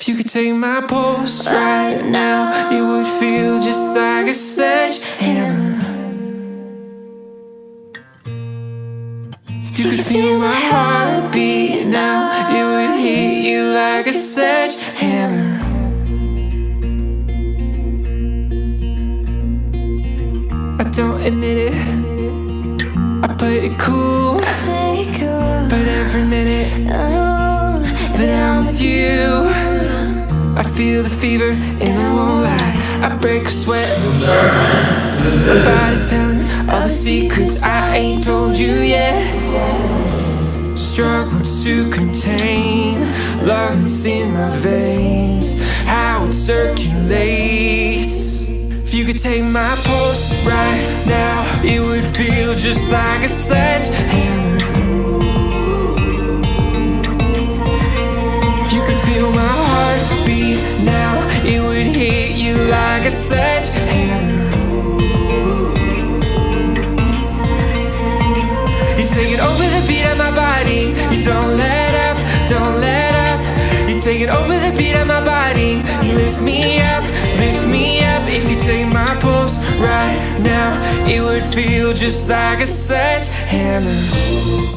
If you could take my pulse right now, it would feel just like a sledgehammer. If you could feel my heartbeat now, it would hit you like a sledgehammer. I don't admit it, I play it cool, but every minute that I'm with you, I feel the fever and I won't lie, I break a sweat. My body's telling all the secrets I ain't told you yet. Struggle to contain love that's in my veins, how it circulates. If you could take my pulse right now, it would feel just like a sledgehammer. If you could feel my heartbeat now, it would hit you like a sledgehammer. You're taking over the beat of my body, you don't let up, don't let up. You're taking over the beat of my body, you lift me up, lift me up. If you take my pulse right now, it would feel just like a sledgehammer.